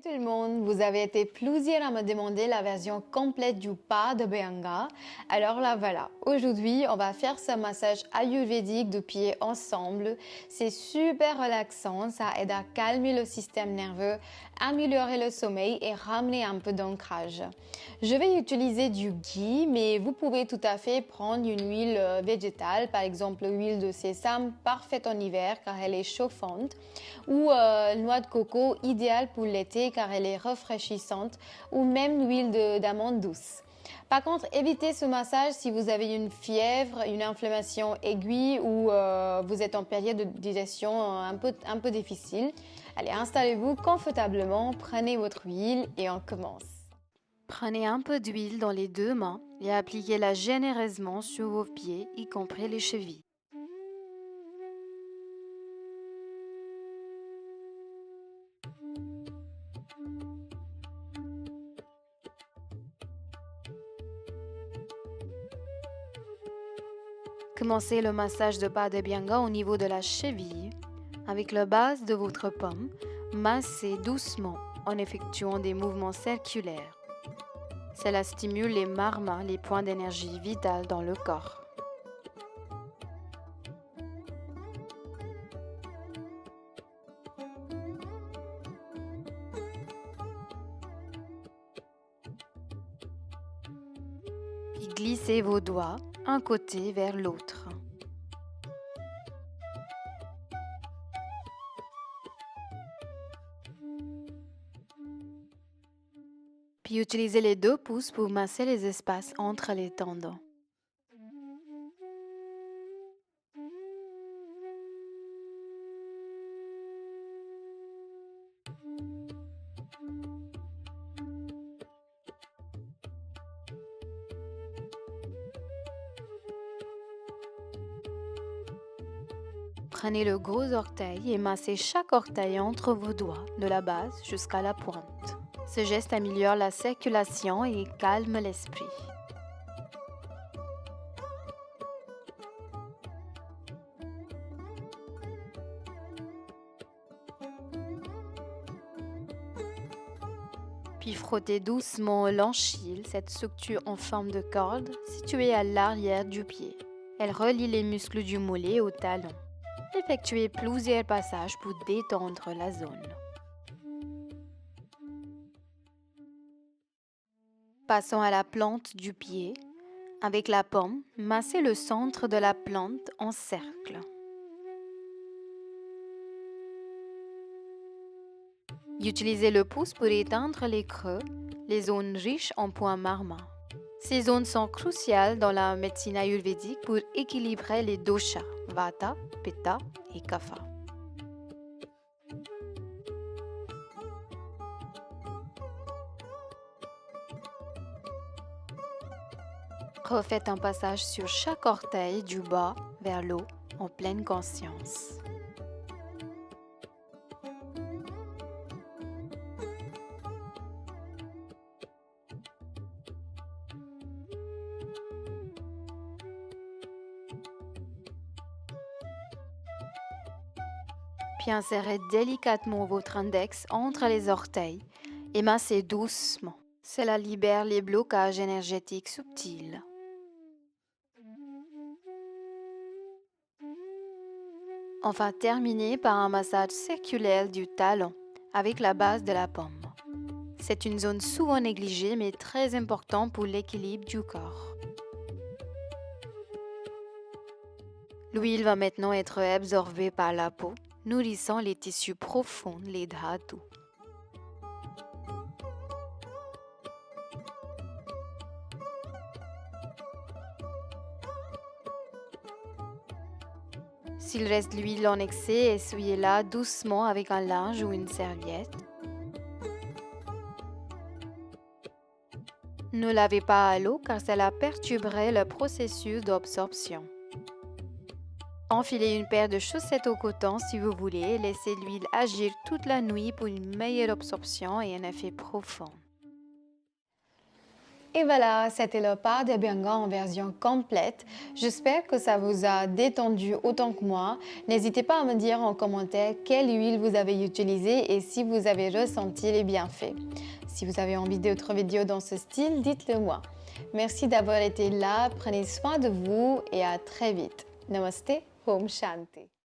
Salut tout le monde, vous avez été plusieurs à me demander la version complète du pas de Abhyanga. Alors là voilà, aujourd'hui on va faire ce massage ayurvédique du pied ensemble. C'est super relaxant, ça aide à calmer le système nerveux, améliorer le sommeil et ramener un peu d'ancrage. Je vais utiliser du ghee, mais vous pouvez tout à fait prendre une huile végétale, par exemple l'huile de sésame, parfaite en hiver car elle est chauffante, ou noix de coco, idéale pour l'été car elle est rafraîchissante, ou même l'huile d'amande douce. Par contre, évitez ce massage si vous avez une fièvre, une inflammation aiguë ou vous êtes en période de digestion un peu difficile. Allez, installez-vous confortablement, prenez votre huile et on commence. Prenez un peu d'huile dans les deux mains et appliquez-la généreusement sur vos pieds, y compris les chevilles. Commencez le massage de pas de Abhyanga au niveau de la cheville. Avec la base de votre paume, massez doucement en effectuant des mouvements circulaires. Cela stimule les marmas, les points d'énergie vitale dans le corps. Puis glissez vos doigts un côté vers l'autre. Puis utilisez les deux pouces pour masser les espaces entre les tendons. Prenez le gros orteil et massez chaque orteil entre vos doigts, de la base jusqu'à la pointe. Ce geste améliore la circulation et calme l'esprit. Puis frottez doucement l'anchille, cette structure en forme de corde située à l'arrière du pied. Elle relie les muscles du mollet au talon. Effectuez plusieurs passages pour détendre la zone. Passons à la plante du pied. Avec la paume, massez le centre de la plante en cercle. Utilisez le pouce pour éteindre les creux, les zones riches en points marmas. Ces zones sont cruciales dans la médecine ayurvédique pour équilibrer les doshas, Vata, Pitta et Kapha. Refaites un passage sur chaque orteil du bas vers le haut en pleine conscience. Puis insérez délicatement votre index entre les orteils et massez doucement. Cela libère les blocages énergétiques subtils. Enfin, terminez par un massage circulaire du talon avec la base de la paume. C'est une zone souvent négligée mais très importante pour l'équilibre du corps. L'huile va maintenant être absorbée par la peau, nourrissant les tissus profonds, les dhatus. S'il reste l'huile en excès, essuyez-la doucement avec un linge ou une serviette. Ne lavez pas à l'eau car cela perturberait le processus d'absorption. Enfilez une paire de chaussettes au coton si vous voulez et laissez l'huile agir toute la nuit pour une meilleure absorption et un effet profond. Et voilà, c'était le pas de Abhyanga en version complète. J'espère que ça vous a détendu autant que moi. N'hésitez pas à me dire en commentaire quelle huile vous avez utilisée et si vous avez ressenti les bienfaits. Si vous avez envie d'autres vidéos dans ce style, dites-le moi. Merci d'avoir été là, prenez soin de vous et à très vite. Namaste, Om Shanti.